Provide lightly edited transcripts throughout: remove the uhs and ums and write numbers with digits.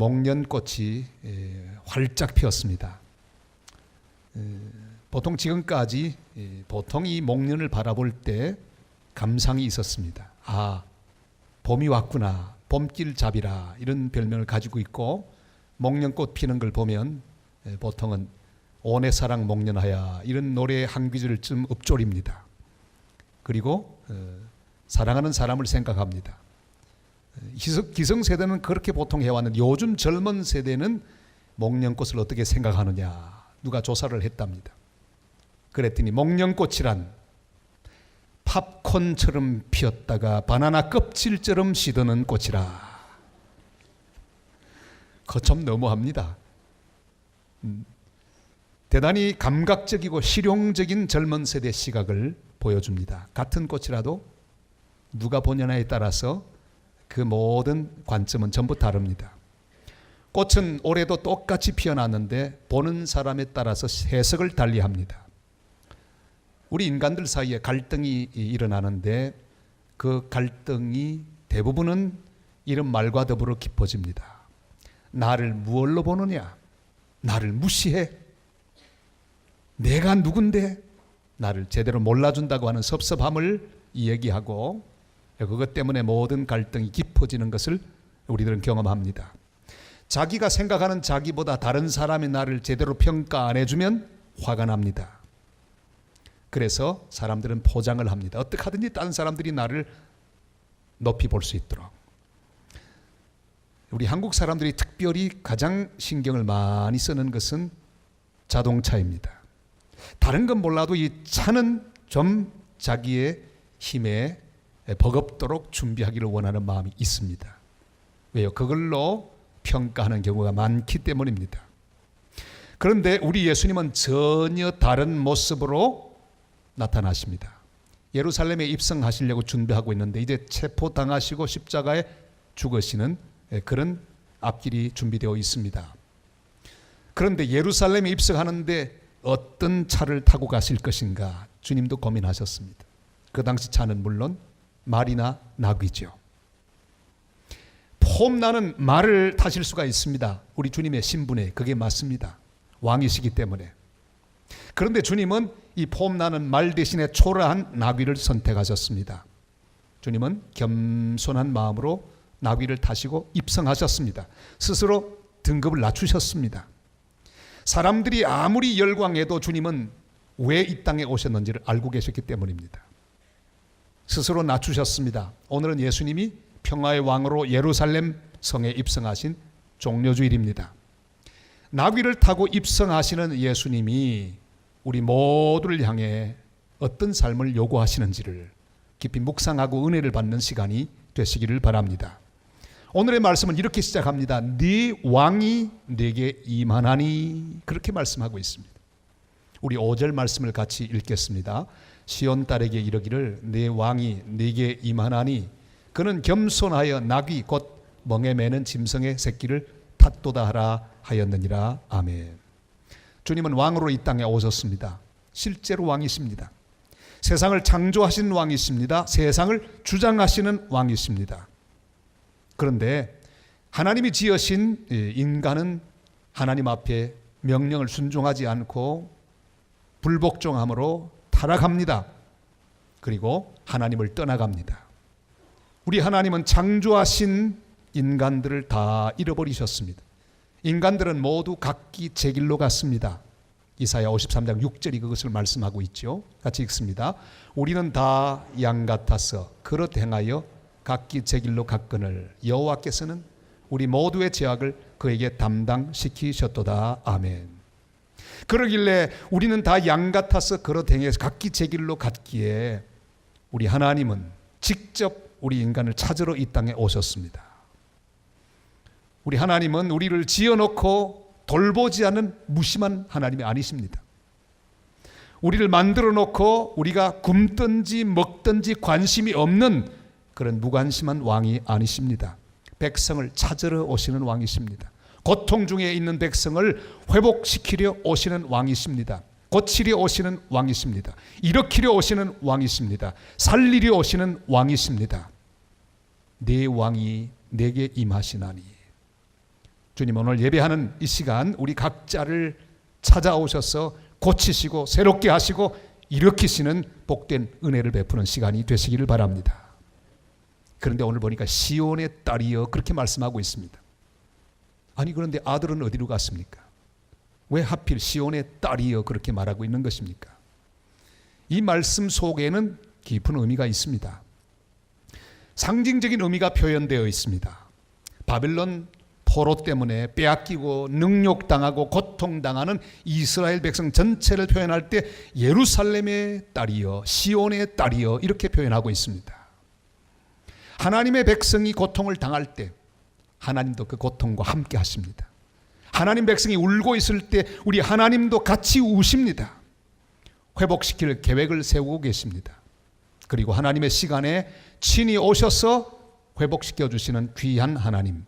목련꽃이 활짝 피었습니다. 보통 지금까지 보통 이 목련을 바라볼 때 감상이 있었습니다. 아, 봄이 왔구나, 봄길 잡이라, 이런 별명을 가지고 있고, 목련꽃 피는 걸 보면 보통은 온의 사랑 목련하야, 이런 노래 한 구절쯤 읊조립니다. 그리고 사랑하는 사람을 생각합니다. 기성세대는 그렇게 보통 해왔는데, 요즘 젊은 세대는 목련꽃을 어떻게 생각하느냐, 누가 조사를 했답니다. 그랬더니 목련꽃이란 팝콘처럼 피었다가 바나나 껍질처럼 시드는 꽃이라. 그거 좀 너무합니다. 대단히 감각적이고 실용적인 젊은 세대 시각을 보여줍니다. 같은 꽃이라도 누가 보느냐에 따라서 그 모든 관점은 전부 다릅니다. 꽃은 올해도 똑같이 피어났는데 보는 사람에 따라서 해석을 달리합니다. 우리 인간들 사이에 갈등이 일어나는데 그 갈등이 대부분은 이런 말과 더불어 깊어집니다. 나를 무얼로 보느냐? 나를 무시해? 내가 누군데? 나를 제대로 몰라준다고 하는 섭섭함을 이야기하고, 그것 때문에 모든 갈등이 깊어지는 것을 우리들은 경험합니다. 자기가 생각하는 자기보다 다른 사람이 나를 제대로 평가 안 해주면 화가 납니다. 그래서 사람들은 포장을 합니다. 어떻게 하든지 다른 사람들이 나를 높이 볼 수 있도록. 우리 한국 사람들이 특별히 가장 신경을 많이 쓰는 것은 자동차입니다. 다른 건 몰라도 이 차는 좀 자기의 힘에 버겁도록 준비하기를 원하는 마음이 있습니다. 왜요? 그걸로 평가하는 경우가 많기 때문입니다. 그런데 우리 예수님은 전혀 다른 모습으로 나타나십니다. 예루살렘에 입성하시려고 준비하고 있는데 이제 체포당하시고 십자가에 죽으시는 그런 앞길이 준비되어 있습니다. 그런데 예루살렘에 입성하는데 어떤 차를 타고 가실 것인가 주님도 고민하셨습니다. 그 당시 차는 물론 말이나 나귀죠. 폼나는 말을 타실 수가 있습니다. 우리 주님의 신분에 그게 맞습니다. 왕이시기 때문에. 그런데 주님은 이 폼나는 말 대신에 초라한 나귀를 선택하셨습니다. 주님은 겸손한 마음으로 나귀를 타시고 입성하셨습니다. 스스로 등급을 낮추셨습니다. 사람들이 아무리 열광해도 주님은 왜 이 땅에 오셨는지를 알고 계셨기 때문입니다. 스스로 낮추셨습니다. 오늘은 예수님이 평화의 왕으로 예루살렘 성에 입성하신 종려주일입니다. 나귀를 타고 입성하시는 예수님이 우리 모두를 향해 어떤 삶을 요구하시는지를 깊이 묵상하고 은혜를 받는 시간이 되시기를 바랍니다. 오늘의 말씀은 이렇게 시작합니다. 네 왕이 네게 임하나니, 그렇게 말씀하고 있습니다. 우리 5절 말씀을 같이 읽겠습니다. 시온 딸에게 이르기를 네 왕이 네게 임하나니 그는 겸손하여 나귀 곧 멍에 매는 짐승의 새끼를 탓도다 하라 하였느니라. 아멘. 주님은 왕으로 이 땅에 오셨습니다. 실제로 왕이십니다. 세상을 창조하신 왕이십니다. 세상을 주장하시는 왕이십니다. 그런데 하나님이 지으신 인간은 하나님 앞에 명령을 순종하지 않고 불복종함으로 타락합니다. 그리고 하나님을 떠나갑니다. 우리 하나님은 창조하신 인간들을 다 잃어버리셨습니다. 인간들은 모두 각기 제 길로 갔습니다. 이사야 53장 6절이 그것을 말씀하고 있죠. 같이 읽습니다. 우리는 다 양 같아서 그릇 행하여 각기 제 길로 갔거늘 여호와께서는 우리 모두의 죄악을 그에게 담당시키셨도다. 아멘. 그러길래 우리는 다 양 같아서 그릇 행해서 각기 제 길로 갔기에 우리 하나님은 직접 우리 인간을 찾으러 이 땅에 오셨습니다. 우리 하나님은 우리를 지어놓고 돌보지 않은 무심한 하나님이 아니십니다. 우리를 만들어 놓고 우리가 굶든지 먹든지 관심이 없는 그런 무관심한 왕이 아니십니다. 백성을 찾으러 오시는 왕이십니다. 고통 중에 있는 백성을 회복시키려 오시는 왕이십니다. 고치려 오시는 왕이십니다. 일으키려 오시는 왕이십니다. 살리려 오시는 왕이십니다. 네 왕이 내게 임하시나니. 주님 오늘 예배하는 이 시간 우리 각자를 찾아오셔서 고치시고 새롭게 하시고 일으키시는 복된 은혜를 베푸는 시간이 되시기를 바랍니다. 그런데 오늘 보니까 시온의 딸이여 그렇게 말씀하고 있습니다. 아니 그런데 아들은 어디로 갔습니까? 왜 하필 시온의 딸이여 그렇게 말하고 있는 것입니까? 이 말씀 속에는 깊은 의미가 있습니다. 상징적인 의미가 표현되어 있습니다. 바벨론 포로 때문에 빼앗기고 능욕당하고 고통당하는 이스라엘 백성 전체를 표현할 때 예루살렘의 딸이여 시온의 딸이여 이렇게 표현하고 있습니다. 하나님의 백성이 고통을 당할 때 하나님도 그 고통과 함께 하십니다. 하나님 백성이 울고 있을 때 우리 하나님도 같이 우십니다. 회복시킬 계획을 세우고 계십니다. 그리고 하나님의 시간에 친히 오셔서 회복시켜 주시는 귀한 하나님,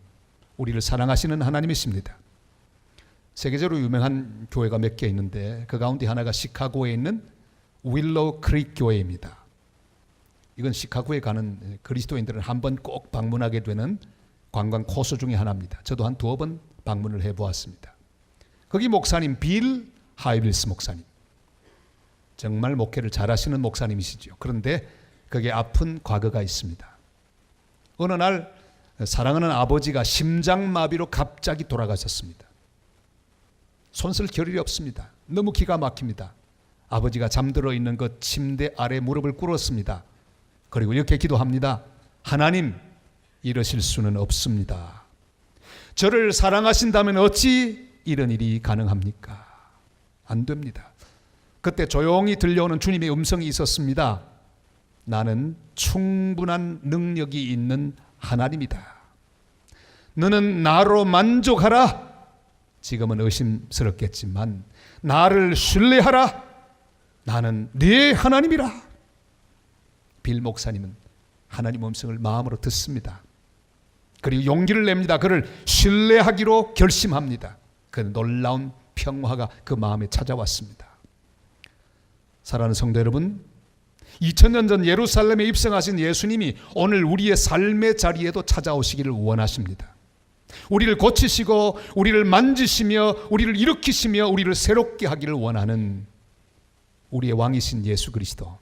우리를 사랑하시는 하나님이십니다. 세계적으로 유명한 교회가 몇 개 있는데 그 가운데 하나가 시카고에 있는 윌로우 크릭 교회입니다. 이건 시카고에 가는 그리스도인들은 한 번 꼭 방문하게 되는 관광 코스 중에 하나입니다. 저도 한 두어 번 방문을 해보았습니다. 거기 목사님 빌 하이빌스 목사님, 정말 목회를 잘하시는 목사님이시죠. 그런데 거기에 아픈 과거가 있습니다. 어느 날 사랑하는 아버지가 심장마비로 갑자기 돌아가셨습니다. 손쓸 겨를이 없습니다. 너무 기가 막힙니다. 아버지가 잠들어 있는 그 침대 아래 무릎을 꿇었습니다. 그리고 이렇게 기도합니다. 하나님, 이러실 수는 없습니다. 저를 사랑하신다면 어찌 이런 일이 가능합니까? 안 됩니다. 그때 조용히 들려오는 주님의 음성이 있었습니다. 나는 충분한 능력이 있는 하나님이다. 너는 나로 만족하라. 지금은 의심스럽겠지만 나를 신뢰하라. 나는 네 하나님이라. 빌 목사님은 하나님 음성을 마음으로 듣습니다. 그리고 용기를 냅니다. 그를 신뢰하기로 결심합니다. 그 놀라운 평화가 그 마음에 찾아왔습니다. 사랑하는 성도 여러분, 2000년 전 예루살렘에 입성하신 예수님이 오늘 우리의 삶의 자리에도 찾아오시기를 원하십니다. 우리를 고치시고 우리를 만지시며 우리를 일으키시며 우리를 새롭게 하기를 원하는 우리의 왕이신 예수 그리스도,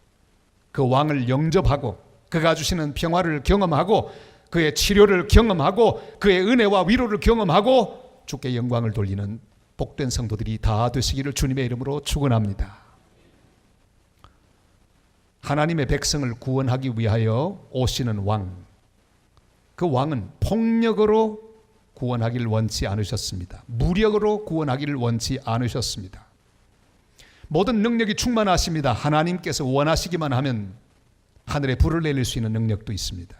그 왕을 영접하고 그가 주시는 평화를 경험하고 그의 치료를 경험하고 그의 은혜와 위로를 경험하고 주께 영광을 돌리는 복된 성도들이 다 되시기를 주님의 이름으로 축원합니다. 하나님의 백성을 구원하기 위하여 오시는 왕, 그 왕은 폭력으로 구원하기를 원치 않으셨습니다. 무력으로 구원하기를 원치 않으셨습니다. 모든 능력이 충만하십니다. 하나님께서 원하시기만 하면 하늘에 불을 내릴 수 있는 능력도 있습니다.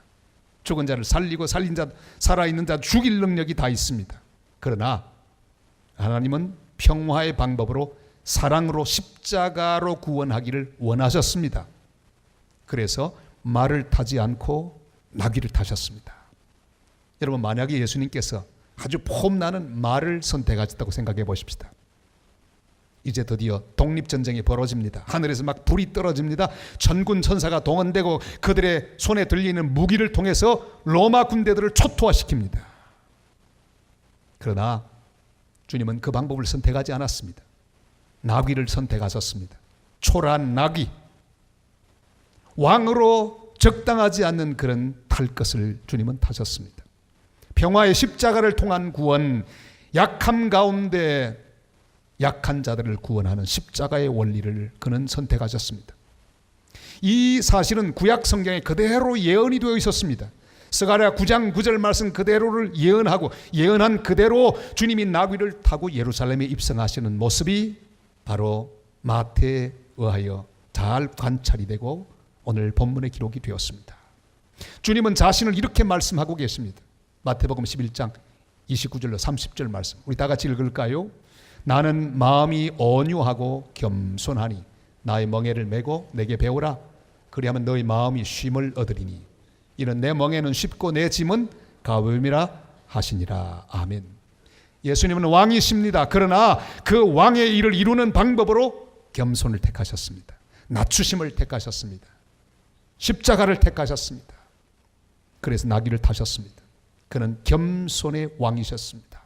죽은 자를 살리고 살린 자, 살아있는 자 죽일 능력이 다 있습니다. 그러나 하나님은 평화의 방법으로 사랑으로 십자가로 구원하기를 원하셨습니다. 그래서 말을 타지 않고 나귀를 타셨습니다. 여러분, 만약에 예수님께서 아주 폼나는 말을 선택하셨다고 생각해 보십시다. 이제 드디어 독립전쟁이 벌어집니다. 하늘에서 막 불이 떨어집니다. 천군 천사가 동원되고 그들의 손에 들리는 무기를 통해서 로마 군대들을 초토화시킵니다. 그러나 주님은 그 방법을 선택하지 않았습니다. 나귀를 선택하셨습니다. 초라한 나귀, 왕으로 적당하지 않는 그런 탈 것을 주님은 타셨습니다. 평화의 십자가를 통한 구원, 약함 가운데 약한 자들을 구원하는 십자가의 원리를 그는 선택하셨습니다. 이 사실은 구약 성경에 그대로 예언이 되어 있었습니다. 스가랴 9장 9절 말씀 그대로를 예언하고 예언한 그대로 주님이 나귀를 타고 예루살렘에 입성하시는 모습이 바로 마태에 의하여 잘 관찰이 되고 오늘 본문의 기록이 되었습니다. 주님은 자신을 이렇게 말씀하고 계십니다. 마태복음 11장 29절로 30절 말씀, 우리 다 같이 읽을까요? 나는 마음이 온유하고 겸손하니 나의 멍에를 메고 내게 배우라. 그리하면 너희 마음이 쉼을 얻으리니 이는 내 멍에는 쉽고 내 짐은 가벼움이라 하시니라. 아멘. 예수님은 왕이십니다. 그러나 그 왕의 일을 이루는 방법으로 겸손을 택하셨습니다. 낮추심을 택하셨습니다. 십자가를 택하셨습니다. 그래서 나귀를 타셨습니다. 그는 겸손의 왕이셨습니다.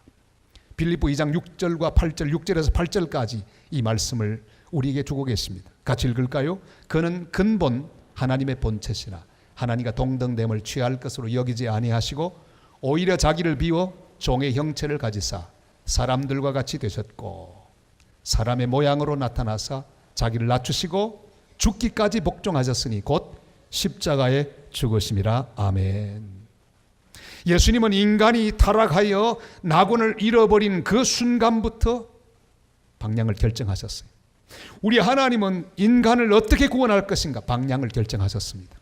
빌립보 2장 6절과 8절, 6절에서 8절까지 이 말씀을 우리에게 주고 계십니다. 같이 읽을까요? 그는 근본 하나님의 본체시나 하나님과 동등됨을 취할 것으로 여기지 아니하시고 오히려 자기를 비워 종의 형체를 가지사 사람들과 같이 되셨고 사람의 모양으로 나타나사 자기를 낮추시고 죽기까지 복종하셨으니 곧 십자가에 죽으심이라. 아멘. 예수님은 인간이 타락하여 낙원을 잃어버린 그 순간부터 방향을 결정하셨어요. 우리 하나님은 인간을 어떻게 구원할 것인가 방향을 결정하셨습니다.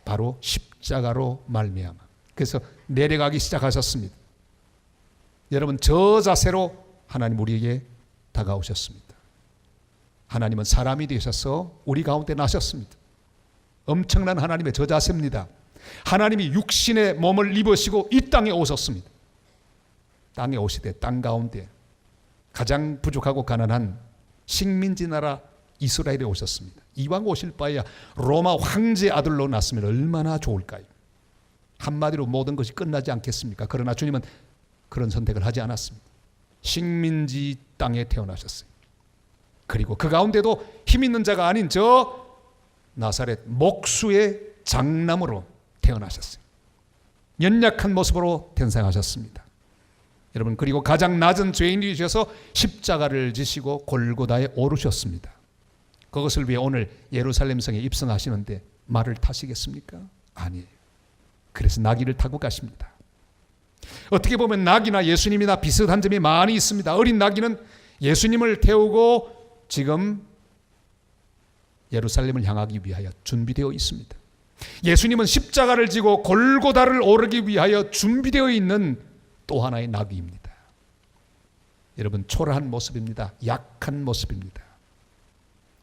바로 십자가로 말미암아. 그래서 내려가기 시작하셨습니다. 여러분, 저 자세로 하나님 우리에게 다가오셨습니다. 하나님은 사람이 되셔서 우리 가운데 나셨습니다. 엄청난 하나님의 저 자세입니다. 하나님이 육신의 몸을 입으시고 이 땅에 오셨습니다. 땅에 오시되 땅 가운데 가장 부족하고 가난한 식민지 나라 이스라엘에 오셨습니다. 이왕 오실 바에야 로마 황제 아들로 났으면 얼마나 좋을까요? 한마디로 모든 것이 끝나지 않겠습니까? 그러나 주님은 그런 선택을 하지 않았습니다. 식민지 땅에 태어나셨어요. 그리고 그 가운데도 힘 있는 자가 아닌 저 나사렛 목수의 장남으로 태어나셨어요. 연약한 모습으로 탄생하셨습니다. 여러분, 그리고 가장 낮은 죄인이 되셔서 십자가를 지시고 골고다에 오르셨습니다. 그것을 위해 오늘 예루살렘 성에 입성하시는데 말을 타시겠습니까? 아니에요. 그래서 나귀를 타고 가십니다. 어떻게 보면 나귀나 예수님이나 비슷한 점이 많이 있습니다. 어린 나귀는 예수님을 태우고 지금 예루살렘을 향하기 위하여 준비되어 있습니다. 예수님은 십자가를 지고 골고다를 오르기 위하여 준비되어 있는 또 하나의 나귀입니다. 여러분, 초라한 모습입니다. 약한 모습입니다.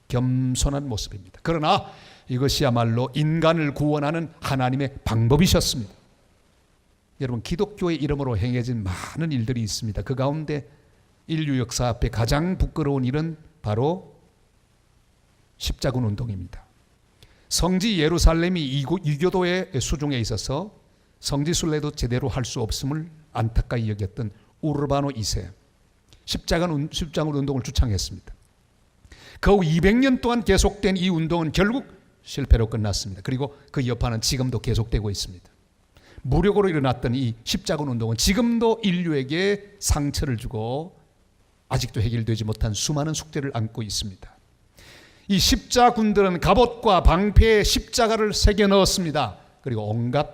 겸손한 모습입니다. 그러나 이것이야말로 인간을 구원하는 하나님의 방법이셨습니다. 여러분, 기독교의 이름으로 행해진 많은 일들이 있습니다. 그 가운데 인류 역사 앞에 가장 부끄러운 일은 바로 십자군 운동입니다. 성지 예루살렘이 이교도의 수중에 있어서 성지 순례도 제대로 할 수 없음을 안타까이 여겼던 우르바노 2세 십자군 운동을 주창했습니다. 그 후 200년 동안 계속된 이 운동은 결국 실패로 끝났습니다. 그리고 그 여파는 지금도 계속되고 있습니다. 무력으로 일어났던 이 십자군 운동은 지금도 인류에게 상처를 주고 아직도 해결되지 못한 수많은 숙제를 안고 있습니다. 이 십자군들은 갑옷과 방패에 십자가를 새겨 넣었습니다. 그리고 온갖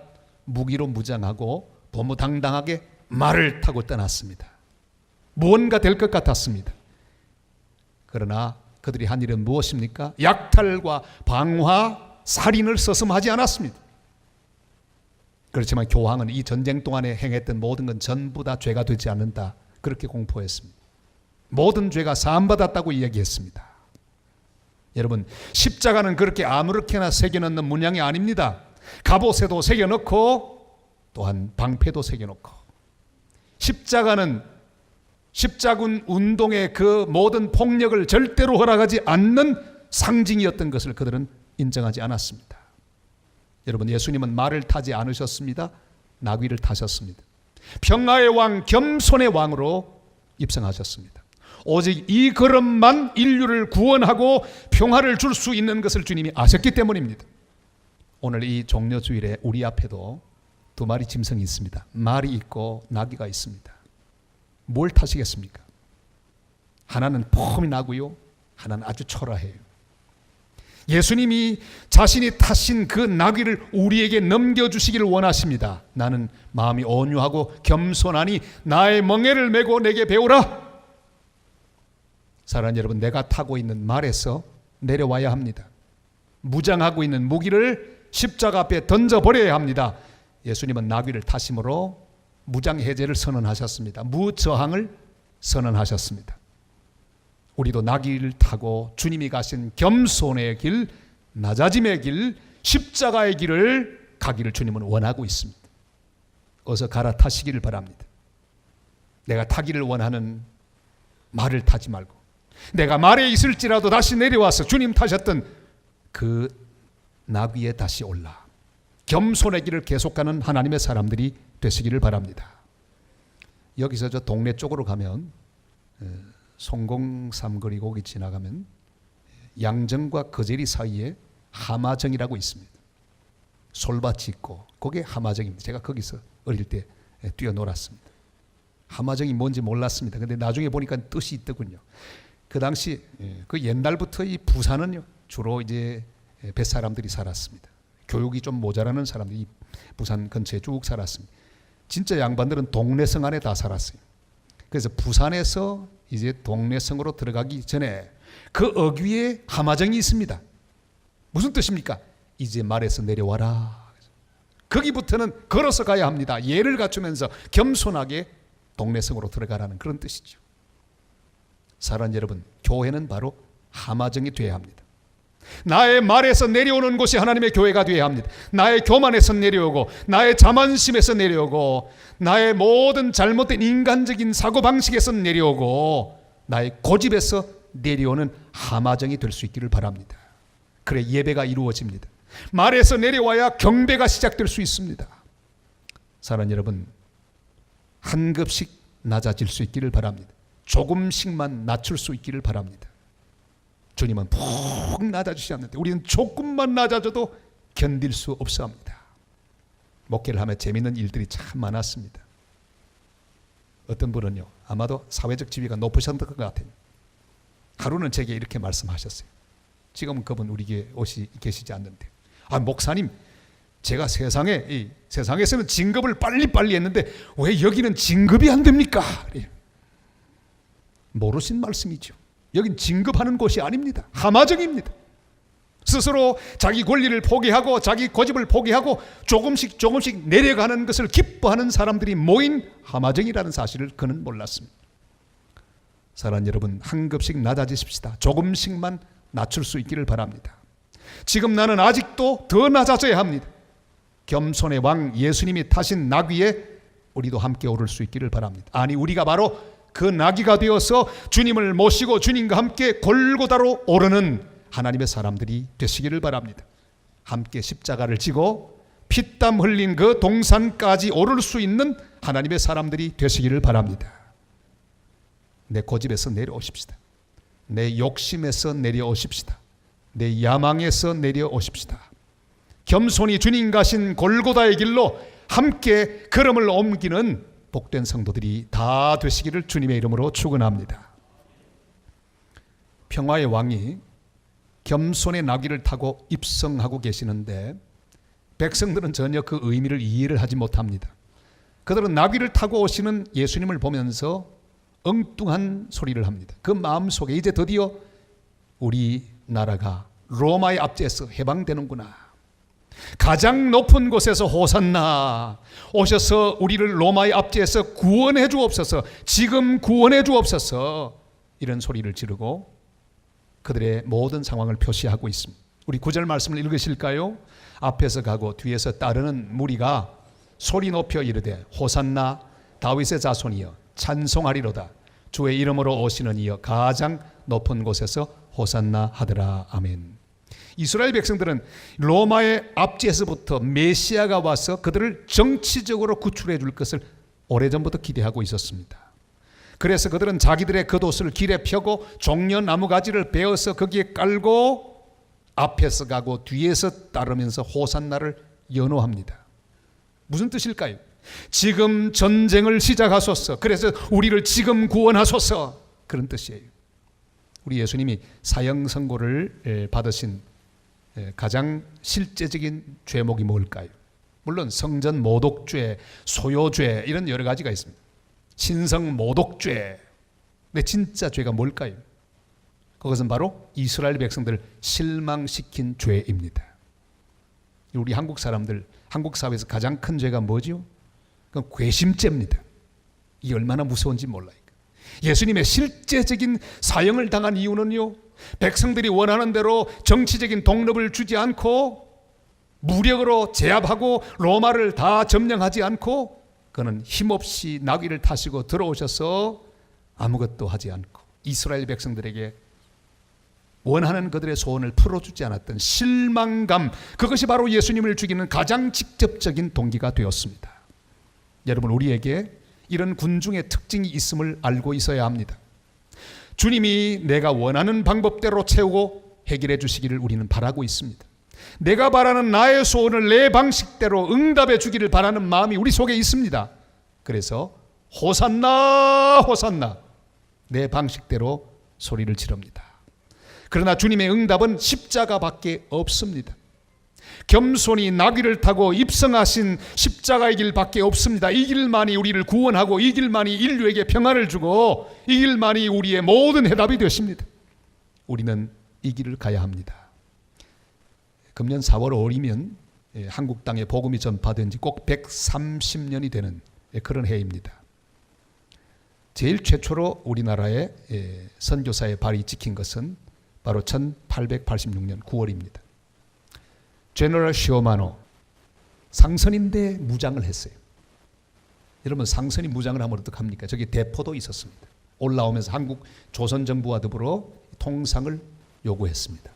무기로 무장하고 도무당당하게 말을 타고 떠났습니다. 무언가 될 것 같았습니다. 그러나 그들이 한 일은 무엇입니까? 약탈과 방화, 살인을 서슴하지 않았습니다. 그렇지만 교황은 이 전쟁 동안에 행했던 모든 건 전부 다 죄가 되지 않는다, 그렇게 공포했습니다. 모든 죄가 사함받았다고 이야기했습니다. 여러분, 십자가는 그렇게 아무렇게나 새겨넣는 문양이 아닙니다. 갑옷에도 새겨넣고 또한 방패도 새겨놓고, 십자가는 십자군 운동의 그 모든 폭력을 절대로 허락하지 않는 상징이었던 것을 그들은 인정하지 않았습니다. 여러분, 예수님은 말을 타지 않으셨습니다. 나귀를 타셨습니다. 평화의 왕, 겸손의 왕으로 입성하셨습니다. 오직 이 걸음만 인류를 구원하고 평화를 줄 수 있는 것을 주님이 아셨기 때문입니다. 오늘 이 종려주일에 우리 앞에도 두 마리 짐승이 있습니다. 말이 있고 나귀가 있습니다. 뭘 타시겠습니까? 하나는 폼이 나고요, 하나는 아주 초라해요. 예수님이 자신이 타신 그 나귀를 우리에게 넘겨주시기를 원하십니다. 나는 마음이 온유하고 겸손하니 나의 멍에를 메고 내게 배우라. 사랑하는 여러분, 내가 타고 있는 말에서 내려와야 합니다. 무장하고 있는 무기를 십자가 앞에 던져버려야 합니다. 예수님은 나귀를 타심으로 무장해제를 선언하셨습니다. 무저항을 선언하셨습니다. 우리도 나귀를 타고 주님이 가신 겸손의 길, 낮아짐의 길, 십자가의 길을 가기를 주님은 원하고 있습니다. 어서 갈아타시기를 바랍니다. 내가 타기를 원하는 말을 타지 말고, 내가 말에 있을지라도 다시 내려와서 주님 타셨던 그 나귀에 다시 올라 겸손의 길을 계속가는 하나님의 사람들이 되시기를 바랍니다. 여기서 저 동네 쪽으로 가면 송공 삼거리 거기 지나가면 양정과 거제리 사이에 하마정이라고 있습니다. 솔밭이 있고 그게 하마정입니다. 제가 거기서 어릴 때 뛰어놀았습니다. 하마정이 뭔지 몰랐습니다. 근데 나중에 보니까 뜻이 있더군요. 그 당시 그 옛날부터 이 부산은요 주로 이제 뱃사람들이 살았습니다. 교육이 좀 모자라는 사람들이 부산 근처에 쭉 살았습니다. 진짜 양반들은 동래성 안에 다 살았어요. 그래서 부산에서 이제 동래성으로 들어가기 전에 그 어귀에 하마정이 있습니다. 무슨 뜻입니까? 이제 말에서 내려와라. 거기부터는 걸어서 가야 합니다. 예를 갖추면서 겸손하게 동래성으로 들어가라는 그런 뜻이죠. 사랑하는 여러분, 교회는 바로 하마정이 되어야 합니다. 나의 말에서 내려오는 곳이 하나님의 교회가 되어야 합니다. 나의 교만에서 내려오고 나의 자만심에서 내려오고 나의 모든 잘못된 인간적인 사고방식에서 내려오고 나의 고집에서 내려오는 하마정이 될 수 있기를 바랍니다. 그래 예배가 이루어집니다. 말에서 내려와야 경배가 시작될 수 있습니다. 사랑하는 여러분, 한 급씩 낮아질 수 있기를 바랍니다. 조금씩만 낮출 수 있기를 바랍니다. 주님은 푹 낮아주시 않는데 우리는 조금만 낮아져도 견딜 수 없어 합니다. 목회를 하며 재미있는 일들이 참 많았습니다. 어떤 분은요, 아마도 사회적 지위가 높으셨던 것 같아요. 하루는 제게 이렇게 말씀하셨어요. 지금은 그분 우리 교회에 계시지 않는데, 목사님, 제가 세상에서는 진급을 빨리빨리 했는데 왜 여기는 진급이 안 됩니까? 모르신 말씀이죠. 여긴 진급하는 곳이 아닙니다. 하마정입니다. 스스로 자기 권리를 포기하고 자기 고집을 포기하고 조금씩 내려가는 것을 기뻐하는 사람들이 모인 하마정이라는 사실을 그는 몰랐습니다. 사랑하는 여러분, 한 급씩 낮아지십시다. 조금씩만 낮출 수 있기를 바랍니다. 지금 나는 아직도 더 낮아져야 합니다. 겸손의 왕 예수님이 타신 나귀에 우리도 함께 오를 수 있기를 바랍니다. 아니, 우리가 바로 그 나귀가 되어서 주님을 모시고 주님과 함께 골고다로 오르는 하나님의 사람들이 되시기를 바랍니다. 함께 십자가를 지고 피땀 흘린 그 동산까지 오를 수 있는 하나님의 사람들이 되시기를 바랍니다. 내 고집에서 내려오십시다. 내 욕심에서 내려오십시다. 내 야망에서 내려오십시다. 겸손히 주님 가신 골고다의 길로 함께 걸음을 옮기는 복된 성도들이 다 되시기를 주님의 이름으로 축원합니다. 평화의 왕이 겸손의 나귀를 타고 입성하고 계시는데 백성들은 전혀 그 의미를 이해를 하지 못합니다. 그들은 나귀를 타고 오시는 예수님을 보면서 엉뚱한 소리를 합니다. 그 마음속에 이제 드디어 우리 나라가 로마의 압제에서 해방되는구나. 가장 높은 곳에서 호산나, 오셔서 우리를 로마의 압제에서 구원해 주옵소서, 지금 구원해 주옵소서, 이런 소리를 지르고 그들의 모든 상황을 표시하고 있습니다. 우리 9절 말씀을 읽으실까요? 앞에서 가고 뒤에서 따르는 무리가 소리 높여 이르되 호산나 다윗의 자손이여 찬송하리로다. 주의 이름으로 오시는 이여 가장 높은 곳에서 호산나 하더라. 아멘. 이스라엘 백성들은 로마의 압제에서부터 메시아가 와서 그들을 정치적으로 구출해 줄 것을 오래전부터 기대하고 있었습니다. 그래서 그들은 자기들의 겉옷을 길에 펴고 종려 나무가지를 베어서 거기에 깔고 앞에서 가고 뒤에서 따르면서 호산나를 연호합니다. 무슨 뜻일까요? 지금 전쟁을 시작하소서. 그래서 우리를 지금 구원하소서. 그런 뜻이에요. 우리 예수님이 사형 선고를 받으신 가장 실제적인 죄목이 뭘까요? 물론 성전 모독죄, 소요죄 이런 여러 가지가 있습니다. 신성 모독죄. 근데 진짜 죄가 뭘까요? 그것은 바로 이스라엘 백성들을 실망시킨 죄입니다. 우리 한국 사람들, 한국 사회에서 가장 큰 죄가 뭐죠? 그건 괘씸죄입니다. 이게 얼마나 무서운지 몰라요. 예수님의 실제적인 사형을 당한 이유는요, 백성들이 원하는 대로 정치적인 독립을 주지 않고 무력으로 제압하고 로마를 다 점령하지 않고 그는 힘없이 나귀를 타시고 들어오셔서 아무것도 하지 않고 이스라엘 백성들에게 원하는 그들의 소원을 풀어주지 않았던 실망감, 그것이 바로 예수님을 죽이는 가장 직접적인 동기가 되었습니다. 여러분, 우리에게 이런 군중의 특징이 있음을 알고 있어야 합니다. 주님이 내가 원하는 방법대로 채우고 해결해 주시기를 우리는 바라고 있습니다. 내가 바라는 나의 소원을 내 방식대로 응답해 주기를 바라는 마음이 우리 속에 있습니다. 그래서 호산나 호산나 내 방식대로 소리를 지릅니다. 그러나 주님의 응답은 십자가밖에 없습니다. 겸손히 나귀를 타고 입성하신 십자가의 길밖에 없습니다. 이 길만이 우리를 구원하고 이 길만이 인류에게 평안을 주고 이 길만이 우리의 모든 해답이 되십니다. 우리는 이 길을 가야 합니다. 금년 4월 5일이면 한국 땅에 복음이 전파된 지 꼭 130년이 되는 그런 해입니다. 제일 최초로 우리나라에 선교사의 발이 찍힌 것은 바로 1886년 9월입니다. 제너럴 시오마노, 상선인데 무장을 했어요. 여러분, 상선이 무장을 하면 어떡합니까? 저기 대포도 있었습니다. 올라오면서 한국 조선정부와 더불어 통상을 요구했습니다.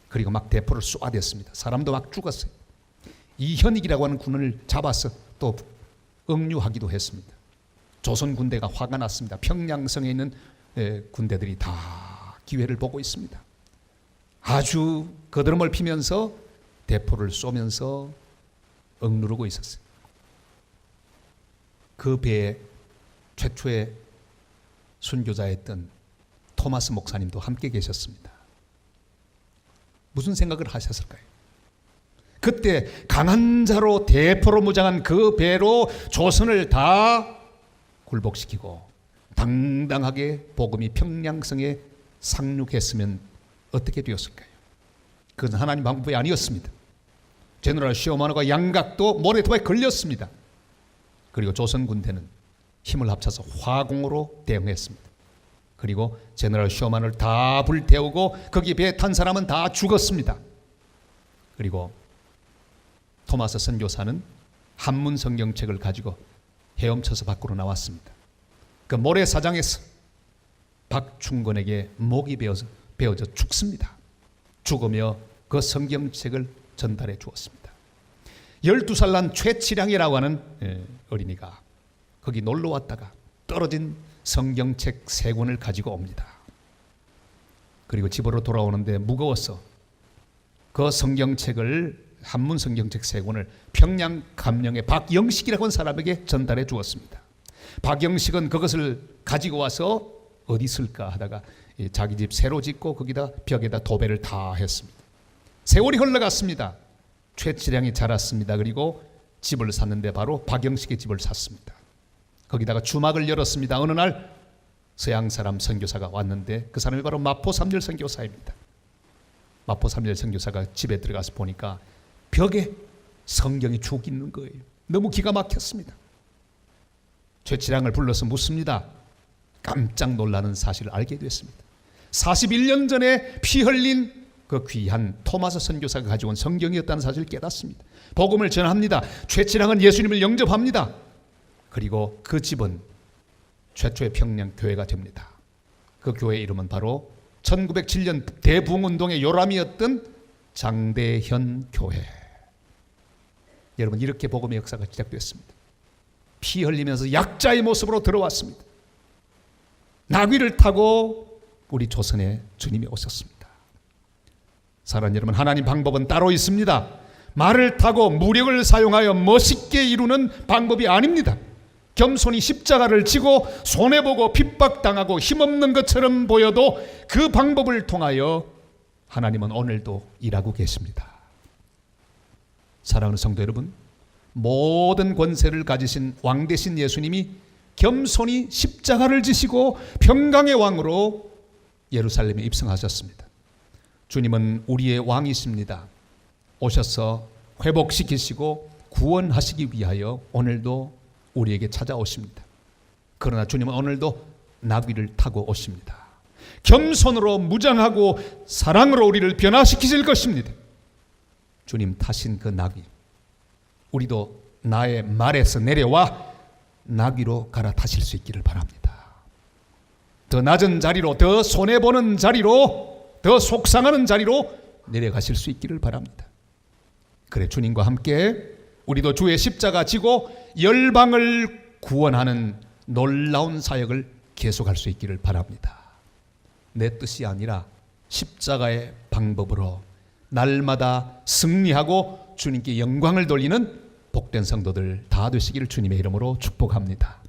그리고 막 대포를 쏘아댔습니다. 사람도 막 죽었어요. 이현익이라고 하는 군을 잡아서 또 억류하기도 했습니다. 조선 군대가 화가 났습니다. 평양성에 있는 군대들이 다 기회를 보고 있습니다. 아주 거드름을 피면서 대포를 쏘면서 억누르고 있었어요. 그 배에 최초의 순교자였던 토마스 목사님도 함께 계셨습니다. 무슨 생각을 하셨을까요? 그때 강한 자로 대포로 무장한 그 배로 조선을 다 굴복시키고 당당하게 복음이 평양성에 상륙했으면 어떻게 되었을까요? 그건 하나님 방법이 아니었습니다. 제너럴 시오마노가 양각도 모래톱에 걸렸습니다. 그리고 조선 군대는 힘을 합쳐서 화공으로 대응했습니다. 그리고 제너럴 시오마노를 다 불태우고 거기 배에 탄 사람은 다 죽었습니다. 그리고 토마스 선교사는 한문 성경책을 가지고 헤엄쳐서 밖으로 나왔습니다. 그 모래사장에서 박충건에게 목이 베어져 죽습니다. 죽으며 그 성경책을 전달해 주었습니다. 12살 난 최치량이라고 하는 어린이가 거기 놀러 왔다가 떨어진 성경책 3권을 가지고 옵니다. 그리고 집으로 돌아오는데 무거워서 그 성경책을 한문 성경책 3권을 평양 감령의 박영식이라고 하는 사람에게 전달해 주었습니다. 박영식은 그것을 가지고 와서 어디 쓸까 하다가 자기 집 새로 짓고 거기다 벽에다 도배를 다 했습니다. 세월이 흘러갔습니다. 최치량이 자랐습니다. 그리고 집을 샀는데 바로 박영식의 집을 샀습니다. 거기다가 주막을 열었습니다. 어느 날 서양 사람 선교사가 왔는데 그 사람이 바로 마포 3절 선교사입니다. 마포 3절 선교사가 집에 들어가서 보니까 벽에 성경이 쭉 있는 거예요. 너무 기가 막혔습니다. 최치량을 불러서 묻습니다. 깜짝 놀라는 사실을 알게 됐습니다. 41년 전에 피 흘린 그 귀한 토마스 선교사가 가지고 온 성경이었다는 사실을 깨닫습니다. 복음을 전합니다. 최치량은 예수님을 영접합니다. 그리고 그 집은 최초의 평양 교회가 됩니다. 그 교회의 이름은 바로 1907년 대부흥운동의 요람이었던 장대현 교회. 여러분, 이렇게 복음의 역사가 시작됐습니다. 피 흘리면서 약자의 모습으로 들어왔습니다. 나귀를 타고 우리 조선에 주님이 오셨습니다. 사랑하는 여러분, 하나님 방법은 따로 있습니다. 말을 타고 무력을 사용하여 멋있게 이루는 방법이 아닙니다. 겸손히 십자가를 지고 손해보고 핍박당하고 힘없는 것처럼 보여도 그 방법을 통하여 하나님은 오늘도 일하고 계십니다. 사랑하는 성도 여러분, 모든 권세를 가지신 왕 되신 예수님이 겸손히 십자가를 지시고 평강의 왕으로 예루살렘에 입성하셨습니다. 주님은 우리의 왕이십니다. 오셔서 회복시키시고 구원하시기 위하여 오늘도 우리에게 찾아오십니다. 그러나 주님은 오늘도 나귀를 타고 오십니다. 겸손으로 무장하고 사랑으로 우리를 변화시키실 것입니다. 주님 타신 그 나귀, 우리도 나의 말에서 내려와 나귀로 갈아타실 수 있기를 바랍니다. 더 낮은 자리로, 더 손해보는 자리로, 더 속상하는 자리로 내려가실 수 있기를 바랍니다. 그래, 주님과 함께 우리도 주의 십자가 지고 열방을 구원하는 놀라운 사역을 계속할 수 있기를 바랍니다. 내 뜻이 아니라 십자가의 방법으로 날마다 승리하고 주님께 영광을 돌리는 복된 성도들 다 되시기를 주님의 이름으로 축복합니다.